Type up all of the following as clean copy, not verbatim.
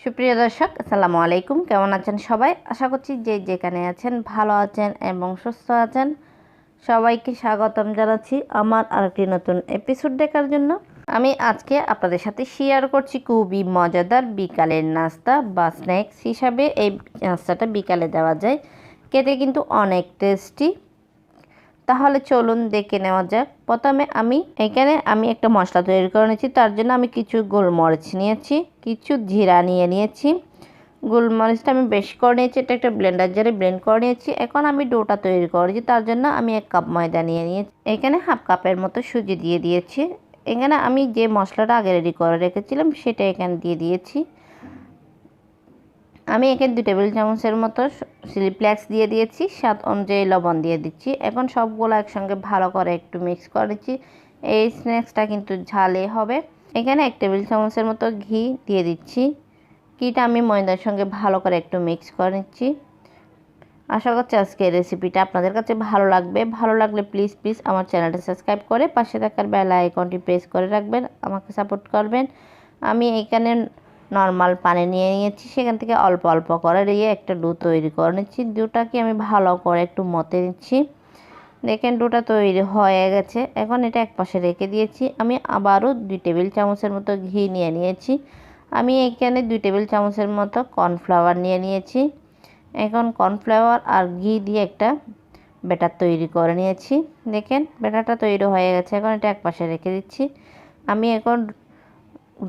সুপ্রিয় দর্শক, আসসালামু আলাইকুম। কেমন আছেন সবাই? আশা করছি যে যেখানে আছেন ভালো আছেন এবং সুস্থ আছেন। সবাইকে স্বাগতম জানাচ্ছি আমার আরেকটি নতুন এপিসোড দেখার জন্য। আমি আজকে আপনাদের সাথে শেয়ার করছি খুবই মজাদার বিকালের নাস্তা বা স্ন্যাক্স হিসাবে এই নাস্তাটা বিকালে দেওয়া যায়। খেতে কিন্তু অনেক টেস্টি। তাহলে চলুন দেখে নেওয়া যাক। প্রথমে আমি একটা মশলা তৈরি করে নিয়েছি। তার জন্য আমি কিছু গোলমরিচ নিয়েছি, কিছু জিরা নিয়েছি। গোলমরিচটা আমি বেশি করে নিয়েছি, এটা একটা ব্লেন্ডার জারে ব্লেন্ড করে নিয়েছি। এখন আমি ডোটা তৈরি করেছি, তার জন্য আমি 1 কাপ ময়দা নিয়েছি। এখানে হাফ কাপের মতো সুজি দিয়ে দিয়েছি। এখানে আমি যে মশলাটা আগে রেডি করে রেখেছিলাম সেটা এখানে দিয়ে দিয়েছি। আমি এখানে 2 টেবিল চামচের মতো চিলি ফ্লেক্স দিয়ে দিয়েছি, স্বাদ অনুযায়ী লবণ দিয়ে দিচ্ছি। এখন সবগুলো একসঙ্গে ভালো করে একটু মিক্স করে নিচ্ছি। এই স্ন্যাক্সটা কিন্তু ঝালে হবে। এখানে 1 টেবিল চামচের মতো ঘি দিয়ে দিচ্ছি। ঘিটা আমি ময়দার সঙ্গে ভালো করে একটু মিক্স করে নিচ্ছি। আশা করছি আজকের রেসিপিটা আপনাদের কাছে ভালো লাগবে। ভালো লাগলে প্লিজ আমার চ্যানেলটা সাবস্ক্রাইব করে পাশে থাকার বেল আইকনটি প্রেস করে রাখবেন, আমাকে সাপোর্ট করবেন। আমি এখানে নর্মাল পানি নিয়েছি, সেখান থেকে অল্প অল্প করে দিয়ে একটা ডো তৈরি করে নিচ্ছি। ডোটাকে আমি ভালো করে একটু মতে নিচ্ছি। দেখেন ডোটা তৈরি হয়ে গেছে। এখন এটা একপাশে রেখে দিয়েছি। আমি আবারও 2 টেবিল চামচের মতো ঘি নিয়েছি। আমি এখানে 2 টেবিল চামচের মতো কর্নফ্লাওয়ার নিয়েছি। এখন কর্নফ্লাওয়ার আর ঘি দিয়ে একটা ব্যাটার তৈরি করে নিয়েছি। দেখেন ব্যাটারটা তৈরি হয়ে গেছে। এখন এটা একপাশে রেখে দিচ্ছি। আমি এখন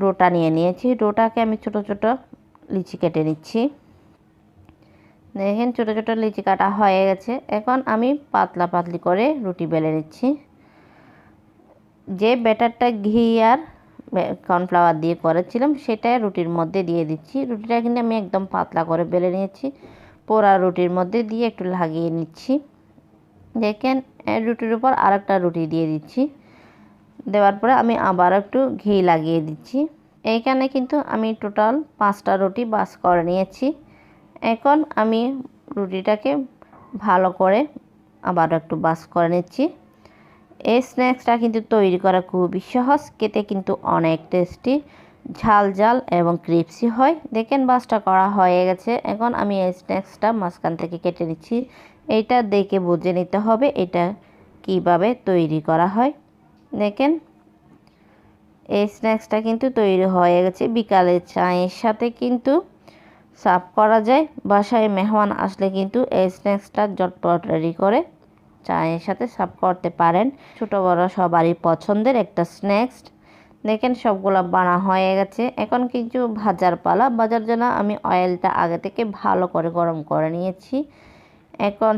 ডোটা নিয়েছি। ডোটাকে আমি ছোট ছোট লিচি কেটে নিচ্ছি। দেখেন ছোট ছোট লিচি কাটা হয়ে গেছে। এখন আমি পাতলি করে রুটি বেলে নিচ্ছি। যে ব্যাটারটা ঘি আর কর্নফ্লাওয়ার দিয়ে করেছিলাম সেটা রুটির মধ্যে দিয়ে দিচ্ছি। রুটিটা কিন্তু আমি একদম পাতলা করে বেলে নিয়েছি। পোড়া রুটির মধ্যে দিয়ে একটু লাগিয়ে নিচ্ছি। দেখেন রুটির উপর আরেকটা রুটি দিয়ে দিচ্ছি। দেওয়ার পরে আমি আবার একটু ঘি লাগিয়ে দিচ্ছি। এইখানে কিন্তু আমি টোটাল 5টা রুটি বাস করে নিয়েছি। এখন আমি রুটিটাকে ভালো করে আবার একটু বাস করে নিচ্ছি। এই স্ন্যাক্সটা কিন্তু তৈরি করা খুবই সহজ, খেতে কিন্তু অনেক টেস্টি, ঝাল এবং ক্রিপসি হয়। দেখেন বাসটা করা হয়ে গেছে। এখন আমি এই স্ন্যাক্সটা মাঝখান থেকে কেটে নিচ্ছি। এইটা দেখে বুঝে নিতে হবে এটা কিভাবে তৈরি করা হয়। দেখেন এই স্ন্যাক্সটা কিন্তু তৈরি হয়ে গেছে। বিকালে চায়ের সাথে কিন্তু সার্ভ করা যায়। বাসায় মেহমান আসলে কিন্তু এই স্ন্যাক্সটা ঝটপট রেডি করে চায়ের সাথে সার্ভ করতে পারেন। ছোট বড় সবারই পছন্দের একটা স্ন্যাক্স। দেখেন সবগুলো বানা হয়ে গেছে। এখন কিছু ভাজার পালা। ভাজার জন্য আমি অয়েলটা আগে থেকে ভালো করে গরম করে নিয়েছি। এখন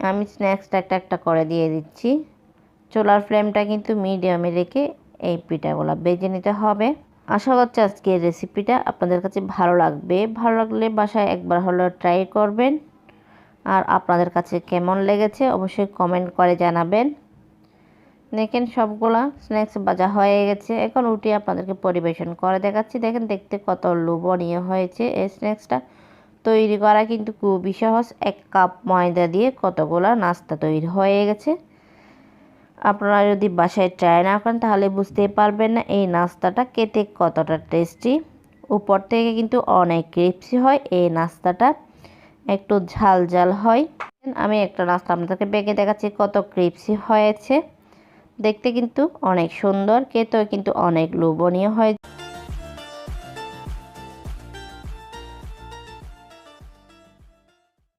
আমি স্ন্যাক্সটা একটা করে দিয়ে দিচ্ছি। চুলার ফ্লেমটা কিন্তু মিডিয়ামে রেখে এই পিঠাগুলো ভেজে নিতে হবে। আশা করছি আজকের রেসিপিটা আপনাদের কাছে ভালো লাগবে। ভালো লাগলে বাসায় একবার হলেও ট্রাই করবেন। আর আপনাদের কাছে কেমন লেগেছে অবশ্যই কমেন্ট করে জানাবেন। দেখেন সবগুলা স্ন্যাক্স ভাজা হয়ে গেছে। এখন উঠিয়ে আপনাদেরকে পরিবেশন করে দেখাচ্ছি। দেখেন দেখতে কত লোভনীয় হয়েছে। এই স্ন্যাক্সটা তৈরি করা কিন্তু খুবই সহজ। 1 কাপ ময়দা দিয়ে কতগুলা নাস্তা তৈরি হয়ে গেছে। আপনারা যদি বাসায় ট্রাই না করেন তাহলে বুঝতেই পারবেন না এই নাস্তাটা খেতে কতটা টেস্টি। উপর থেকে কিন্তু অনেক ক্রিপসি হয়। এই নাস্তাটা একটু ঝাল হয়। আমি একটা নাস্তা আপনাদেরকে বেঁকে দেখাচ্ছি কত ক্রিপসি হয়েছে। দেখতে কিন্তু অনেক সুন্দর, খেতেও কিন্তু অনেক লোভনীয় হয়।